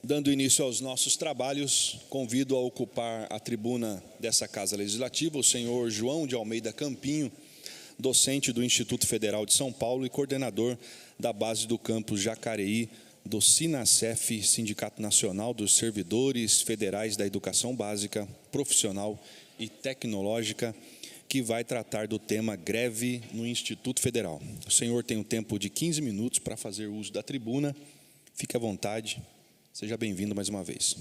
Dando início aos nossos trabalhos, convido a ocupar a tribuna dessa Casa Legislativa o senhor João de Almeida Campinho, docente do Instituto Federal de São Paulo e coordenador da base do campus Jacareí, do SINASEF, Sindicato Nacional dos Servidores Federais da Educação Básica, Profissional e Tecnológica, que vai tratar do tema greve no Instituto Federal. O senhor tem um tempo de 15 minutos para fazer uso da tribuna. Fique à vontade. Seja bem-vindo mais uma vez.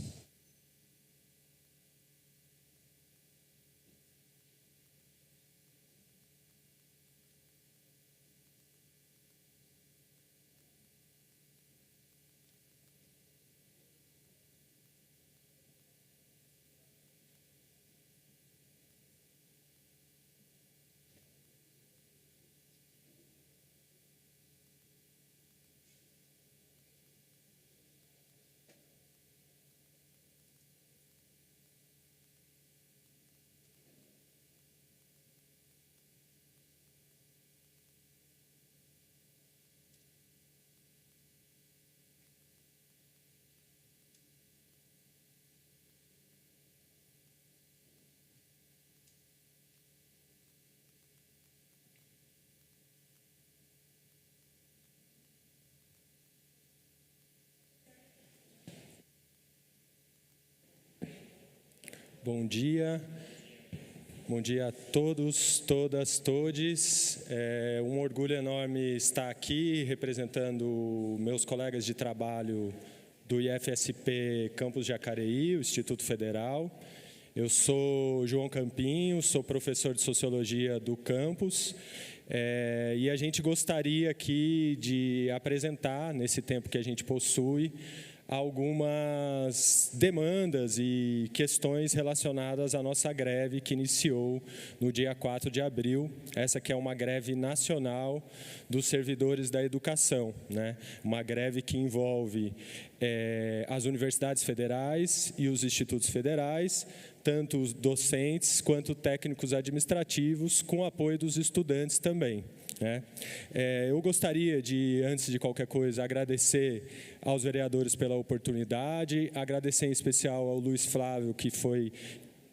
Bom dia a todos, todas, todes. É um orgulho enorme estar aqui representando meus colegas de trabalho do IFSP Campus Jacareí, o Instituto Federal. Eu sou João Campinho, sou professor de Sociologia do campus, e a gente gostaria aqui de apresentar, nesse tempo que a gente possui, algumas demandas e questões relacionadas à nossa greve que iniciou no dia 4 de abril. Essa que é uma greve nacional dos servidores da educação, né? Uma greve que envolve as universidades federais e os institutos federais, tanto os docentes quanto técnicos administrativos, com apoio dos estudantes também. Eu gostaria de, antes de qualquer coisa, agradecer aos vereadores pela oportunidade, agradecer em especial ao Luiz Flávio, que foi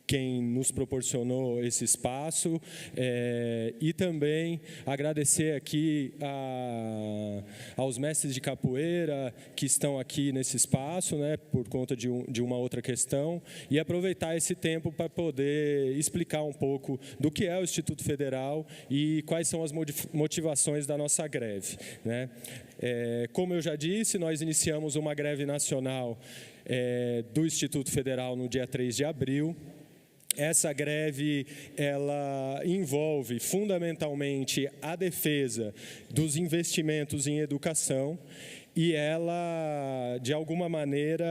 quem nos proporcionou esse espaço, e também agradecer aqui aos mestres de capoeira que estão aqui nesse espaço, né, por conta de uma outra questão, e aproveitar esse tempo para poder explicar um pouco do que é o Instituto Federal e quais são as motivações da nossa greve, né? Como eu já disse, nós iniciamos uma greve nacional do Instituto Federal no dia 3 de abril. Essa greve, ela envolve fundamentalmente a defesa dos investimentos em educação e ela, de alguma maneira,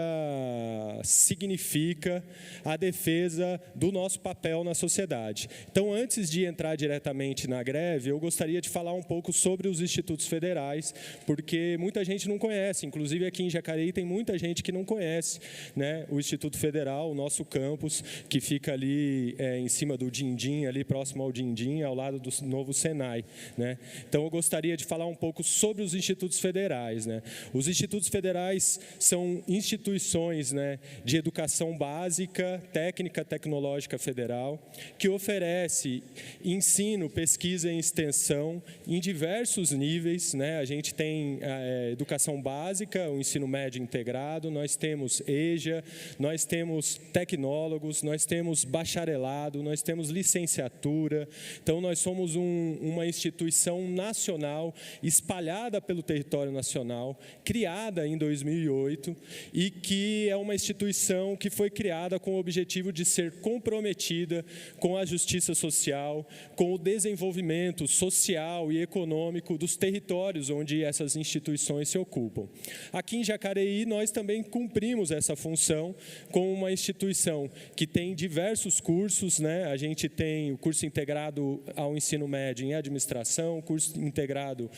significa a defesa do nosso papel na sociedade. Então, antes de entrar diretamente na greve, eu gostaria de falar um pouco sobre os institutos federais, porque muita gente não conhece, inclusive aqui em Jacareí tem muita gente que não conhece, né, o Instituto Federal, o nosso campus, que fica ali em cima do Dindim, ali próximo ao Dindim, ao lado do novo Senai, né? Então, eu gostaria de falar um pouco sobre os institutos federais, né? Os institutos federais são instituições, né, de educação básica, técnica, tecnológica federal, que oferece ensino, pesquisa e extensão em diversos níveis, né? A gente tem a educação básica, o ensino médio integrado, nós temos EJA, nós temos tecnólogos, nós temos bacharelado, nós temos licenciatura. Então, nós somos uma instituição nacional espalhada pelo território nacional, criada em 2008 e que é uma instituição que foi criada com o objetivo de ser comprometida com a justiça social, com o desenvolvimento social e econômico dos territórios onde essas instituições se ocupam. Aqui em Jacareí, nós também cumprimos essa função com uma instituição que tem diversos cursos, né? A gente tem o curso integrado ao ensino médio em administração, curso integrado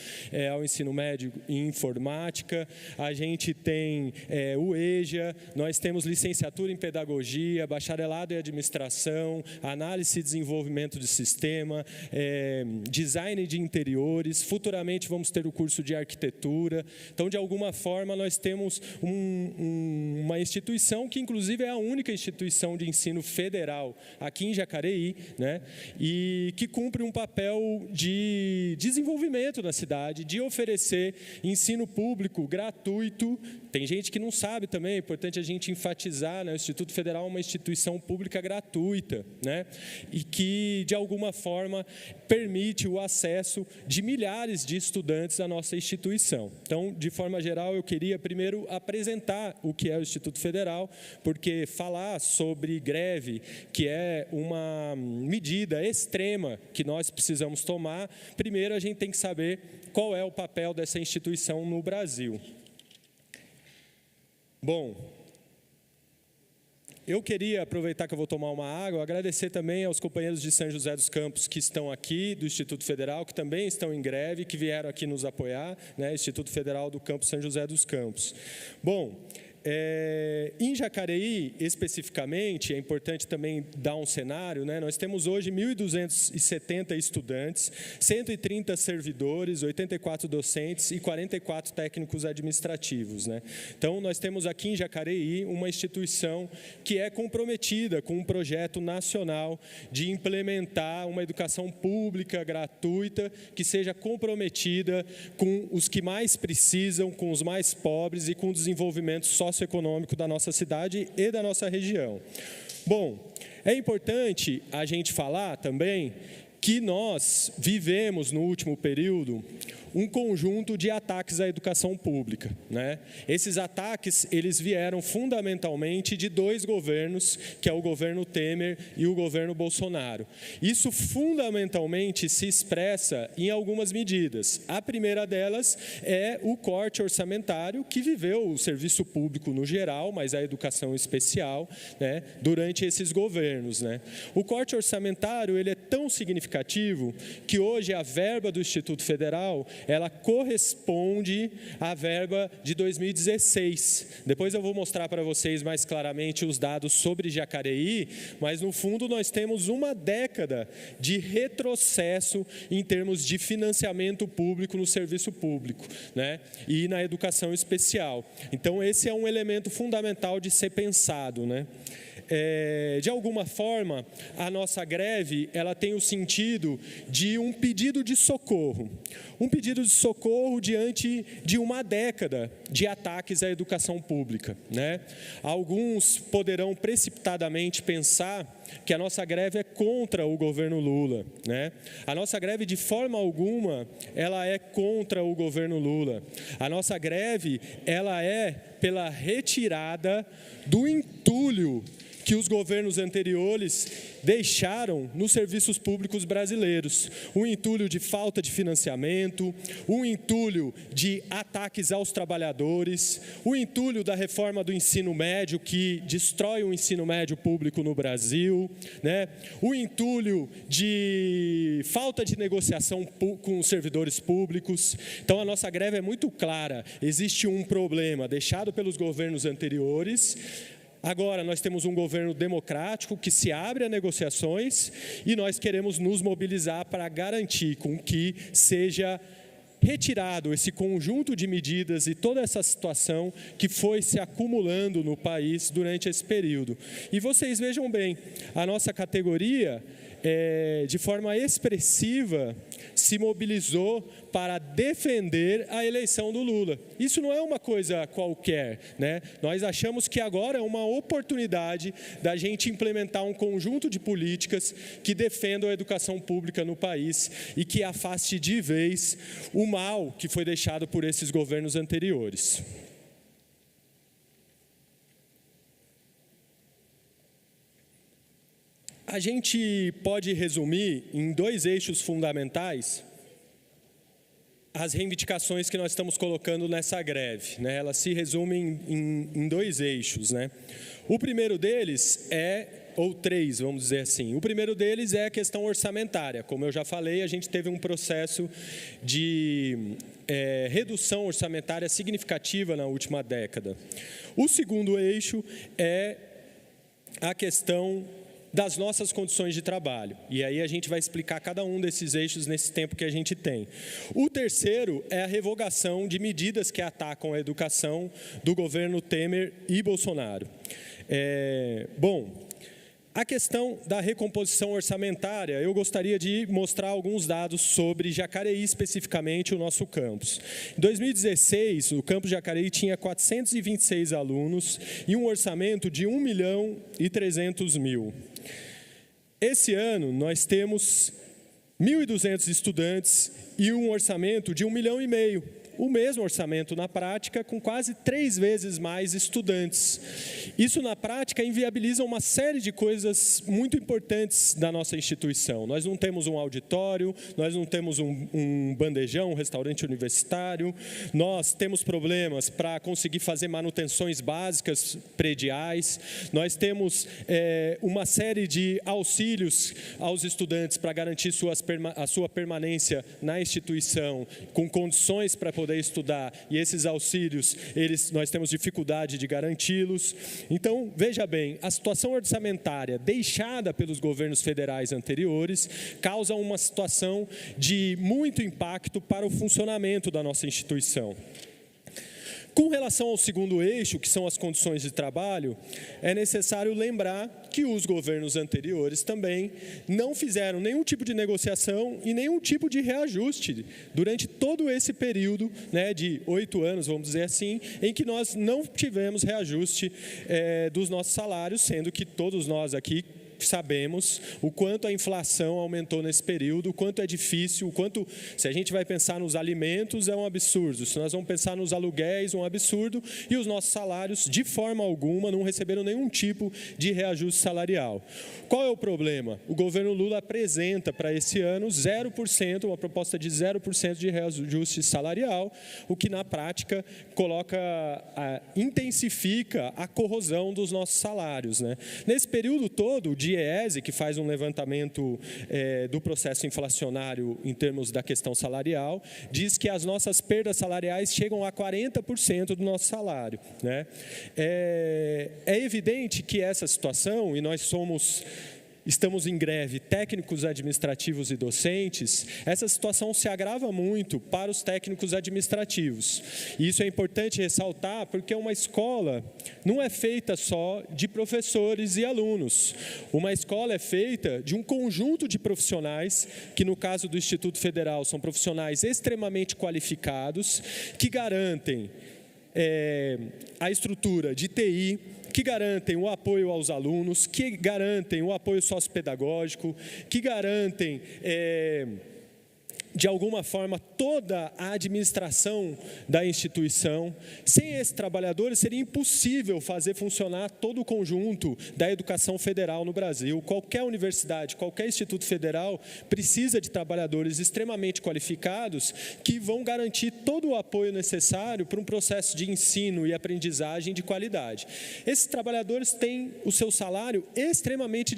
ao ensino médio em informática, matemática, a gente tem o EJA, nós temos licenciatura em pedagogia, bacharelado em administração, análise e desenvolvimento de sistema, design de interiores, futuramente vamos ter o curso de arquitetura. Então, de alguma forma, nós temos uma instituição que, inclusive, é a única instituição de ensino federal aqui em Jacareí, né? E que cumpre um papel de desenvolvimento na cidade, de oferecer ensino público gratuito. Tem gente que não sabe também, é importante a gente enfatizar, né? O Instituto Federal é uma instituição pública gratuita, né? E que, de alguma forma, permite o acesso de milhares de estudantes à nossa instituição. Então, de forma geral, eu queria primeiro apresentar o que é o Instituto Federal, porque falar sobre greve, que é uma medida extrema que nós precisamos tomar, primeiro a gente tem que saber qual é o papel dessa instituição no Brasil. Bom, eu queria aproveitar que eu vou tomar uma água, agradecer também aos companheiros de São José dos Campos que estão aqui, do Instituto Federal, que também estão em greve, que vieram aqui nos apoiar, né? Instituto Federal do Campus São José dos Campos. Bom, em Jacareí, especificamente, é importante também dar um cenário, né? Nós temos hoje 1.270 estudantes, 130 servidores, 84 docentes e 44 técnicos administrativos, né? Então, nós temos aqui em Jacareí uma instituição que é comprometida com um projeto nacional de implementar uma educação pública gratuita que seja comprometida com os que mais precisam, com os mais pobres e com o desenvolvimento socioeconômico da nossa cidade e da nossa região. Bom, é importante a gente falar também que nós vivemos no último período um conjunto de ataques à educação pública, né? Esses ataques, eles vieram fundamentalmente de dois governos, que é o governo Temer e o governo Bolsonaro. Isso fundamentalmente se expressa em algumas medidas. A primeira delas é o corte orçamentário que viveu o serviço público no geral, mas a educação especial, né, durante esses governos, né? O corte orçamentário, ele é tão significativo que hoje a verba do Instituto Federal ela corresponde à verba de 2016. Depois eu vou mostrar para vocês mais claramente os dados sobre Jacareí, mas no fundo nós temos uma década de retrocesso em termos de financiamento público no serviço público, né? E na educação especial. Então esse é um elemento fundamental de ser pensado, né? De alguma forma, a nossa greve ela tem o sentido de um pedido de socorro. Um pedido de socorro diante de uma década de ataques à educação pública, né? Alguns poderão precipitadamente pensar que a nossa greve é contra o governo Lula, né? A nossa greve, de forma alguma, ela é contra o governo Lula. A nossa greve, ela é pela retirada do entulho que os governos anteriores deixaram nos serviços públicos brasileiros. Um entulho de falta de financiamento, um entulho de ataques aos trabalhadores, o entulho da reforma do ensino médio, que destrói o ensino médio público no Brasil, né? O entulho de falta de negociação com os servidores públicos. Então, a nossa greve é muito clara. Existe um problema deixado pelos governos anteriores. Agora nós temos um governo democrático que se abre a negociações e nós queremos nos mobilizar para garantir com que seja retirado esse conjunto de medidas e toda essa situação que foi se acumulando no país durante esse período. E vocês vejam bem, a nossa categoria, de forma expressiva, se mobilizou para defender a eleição do Lula. Isso não é uma coisa qualquer, né? Nós achamos que agora é uma oportunidade da gente implementar um conjunto de políticas que defendam a educação pública no país e que afaste de vez o mal que foi deixado por esses governos anteriores. A gente pode resumir em dois eixos fundamentais as reivindicações que nós estamos colocando nessa greve, né? Elas se resumem em dois eixos, né? O primeiro deles ou três, vamos dizer assim. O primeiro deles é a questão orçamentária. Como eu já falei, a gente teve um processo de redução orçamentária significativa na última década. O segundo eixo é a questão das nossas condições de trabalho. E aí a gente vai explicar cada um desses eixos nesse tempo que a gente tem. O terceiro é a revogação de medidas que atacam a educação do governo Temer e Bolsonaro. A questão da recomposição orçamentária, eu gostaria de mostrar alguns dados sobre Jacareí, especificamente o nosso campus. Em 2016, o campus Jacareí tinha 426 alunos e um orçamento de 1.300.000. Esse ano, nós temos 1.200 estudantes e um orçamento de 1,5 milhão. O mesmo orçamento na prática, com quase 3 vezes mais estudantes. Isso, na prática, inviabiliza uma série de coisas muito importantes da nossa instituição. Nós não temos um auditório, nós não temos um bandejão, um restaurante universitário, nós temos problemas para conseguir fazer manutenções básicas prediais, nós temos uma série de auxílios aos estudantes para garantir a sua permanência na instituição, com condições para poder estudar, e esses auxílios, nós temos dificuldade de garanti-los. Então, veja bem, a situação orçamentária deixada pelos governos federais anteriores causa uma situação de muito impacto para o funcionamento da nossa instituição. Com relação ao segundo eixo, que são as condições de trabalho, é necessário lembrar que os governos anteriores também não fizeram nenhum tipo de negociação e nenhum tipo de reajuste durante todo esse período, de 8 anos, vamos dizer assim, em que nós não tivemos reajuste dos nossos salários, sendo que todos nós aqui sabemos o quanto a inflação aumentou nesse período, o quanto é difícil, o quanto, se a gente vai pensar nos alimentos, é um absurdo, se nós vamos pensar nos aluguéis, um absurdo, e os nossos salários, de forma alguma, não receberam nenhum tipo de reajuste salarial. Qual é o problema? O governo Lula apresenta para esse ano 0%, uma proposta de 0% de reajuste salarial, o que na prática intensifica a corrosão dos nossos salários. Nesse período todo, o DIEESE, que faz um levantamento do processo inflacionário em termos da questão salarial, diz que as nossas perdas salariais chegam a 40% do nosso salário. É evidente que essa situação, e nós estamos em greve, técnicos administrativos e docentes, essa situação se agrava muito para os técnicos administrativos. E isso é importante ressaltar, porque uma escola não é feita só de professores e alunos. Uma escola é feita de um conjunto de profissionais, que no caso do Instituto Federal são profissionais extremamente qualificados, que garantem a estrutura de TI, que garantem o apoio aos alunos, que garantem o apoio sociopedagógico, que garantem, de alguma forma, toda a administração da instituição. Sem esses trabalhadores, seria impossível fazer funcionar todo o conjunto da educação federal no Brasil. Qualquer universidade, qualquer instituto federal precisa de trabalhadores extremamente qualificados que vão garantir todo o apoio necessário para um processo de ensino e aprendizagem de qualidade. Esses trabalhadores têm o seu salário extremamente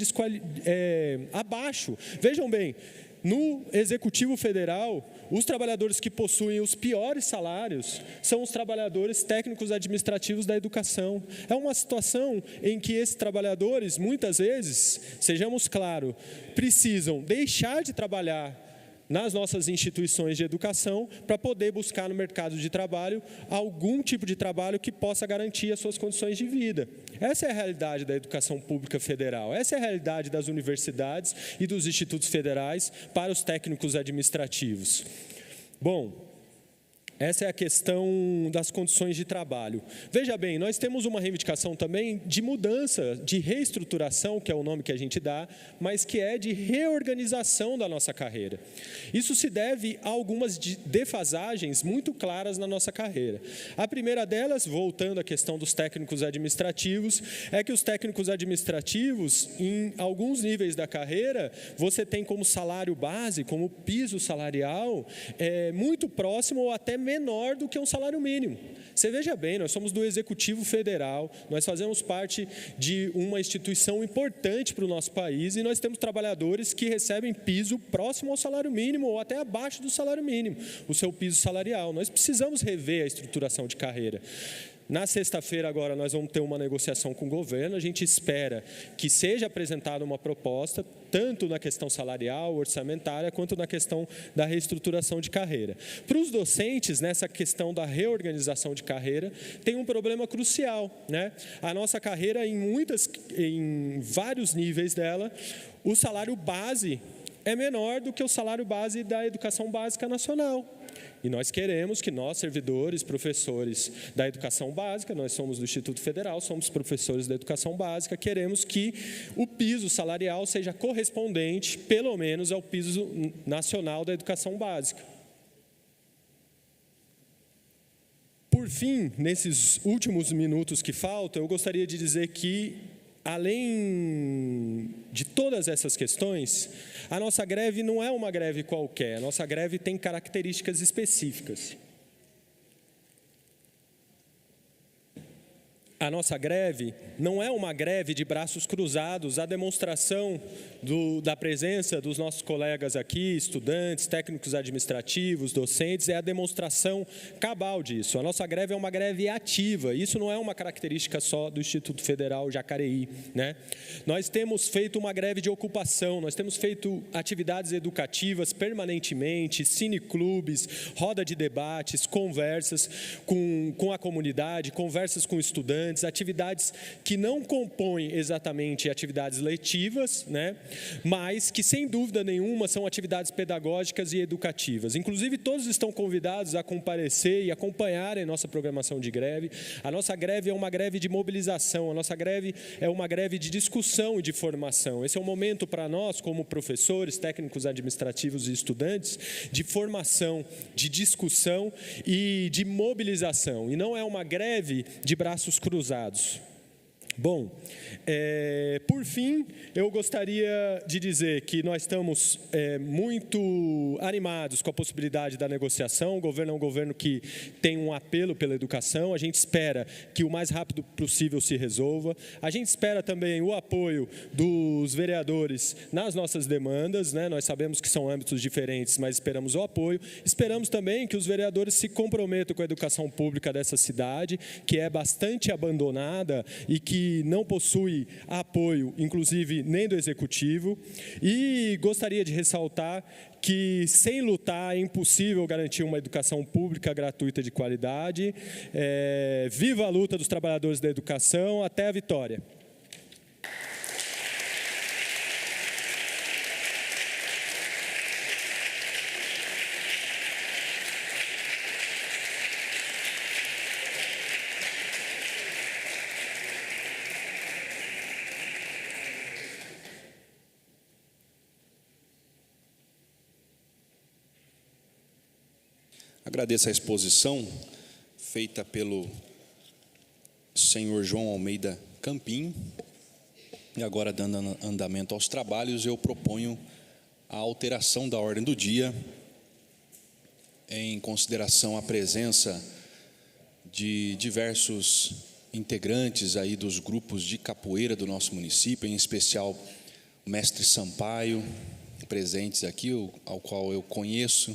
abaixo. Vejam bem, no Executivo Federal, os trabalhadores que possuem os piores salários são os trabalhadores técnicos administrativos da educação. É uma situação em que esses trabalhadores, muitas vezes, sejamos claros, precisam deixar de trabalhar nas nossas instituições de educação para poder buscar no mercado de trabalho algum tipo de trabalho que possa garantir as suas condições de vida. Essa é a realidade da educação pública federal, essa é a realidade das universidades e dos institutos federais para os técnicos administrativos. Bom, essa é a questão das condições de trabalho. Veja bem, nós temos uma reivindicação também de mudança, de reestruturação, que é o nome que a gente dá, mas que é de reorganização da nossa carreira. Isso se deve a algumas defasagens muito claras na nossa carreira. A primeira delas, voltando à questão dos técnicos administrativos, é que os técnicos administrativos, em alguns níveis da carreira, você tem como salário base, como piso salarial, muito próximo ou até menor do que um salário mínimo. Você veja bem, nós somos do Executivo Federal, nós fazemos parte de uma instituição importante para o nosso país e nós temos trabalhadores que recebem piso próximo ao salário mínimo ou até abaixo do salário mínimo, o seu piso salarial. Nós precisamos rever a estruturação de carreira. Na sexta-feira agora nós vamos ter uma negociação com o governo, a gente espera que seja apresentada uma proposta, tanto na questão salarial, orçamentária, quanto na questão da reestruturação de carreira. Para os docentes, nessa questão da reorganização de carreira, tem um problema crucial, né? A nossa carreira, em vários níveis dela, o salário base é menor do que o salário base da educação básica nacional. E nós queremos que nós, servidores, professores da educação básica, nós somos do Instituto Federal, somos professores da educação básica, queremos que o piso salarial seja correspondente, pelo menos, ao piso nacional da educação básica. Por fim, nesses últimos minutos que faltam, eu gostaria de dizer que, além de todas essas questões, a nossa greve não é uma greve qualquer, a nossa greve tem características específicas. A nossa greve não é uma greve de braços cruzados, a demonstração da presença dos nossos colegas aqui, estudantes, técnicos administrativos, docentes, é a demonstração cabal disso. A nossa greve é uma greve ativa, isso não é uma característica só do Instituto Federal Jacareí, né? Nós temos feito uma greve de ocupação, nós temos feito atividades educativas permanentemente, cineclubes, roda de debates, conversas com a comunidade, conversas com estudantes, atividades que não compõem exatamente atividades letivas, né? Mas que, sem dúvida nenhuma, são atividades pedagógicas e educativas. Inclusive, todos estão convidados a comparecer e acompanharem nossa programação de greve. A nossa greve é uma greve de mobilização, a nossa greve é uma greve de discussão e de formação. Esse é um momento para nós, como professores, técnicos administrativos e estudantes, de formação, de discussão e de mobilização. E não é uma greve de braços cruzados. Bom, por fim, eu gostaria de dizer que nós estamos muito animados com a possibilidade da negociação. O governo é um governo que tem um apelo pela educação. A gente espera que o mais rápido possível se resolva. A gente espera também o apoio dos vereadores nas nossas demandas, né? Nós sabemos que são âmbitos diferentes, mas esperamos o apoio. Esperamos também que os vereadores se comprometam com a educação pública dessa cidade, que é bastante abandonada e que não possui apoio, inclusive, nem do Executivo. E gostaria de ressaltar que, sem lutar, é impossível garantir uma educação pública gratuita de qualidade. Viva a luta dos trabalhadores da educação, até a vitória. Agradeço a exposição feita pelo senhor João Almeida Campinho. E agora, dando andamento aos trabalhos, eu proponho a alteração da ordem do dia, em consideração à presença de diversos integrantes aí dos grupos de capoeira do nosso município, em especial o mestre Sampaio, presentes aqui, ao qual eu conheço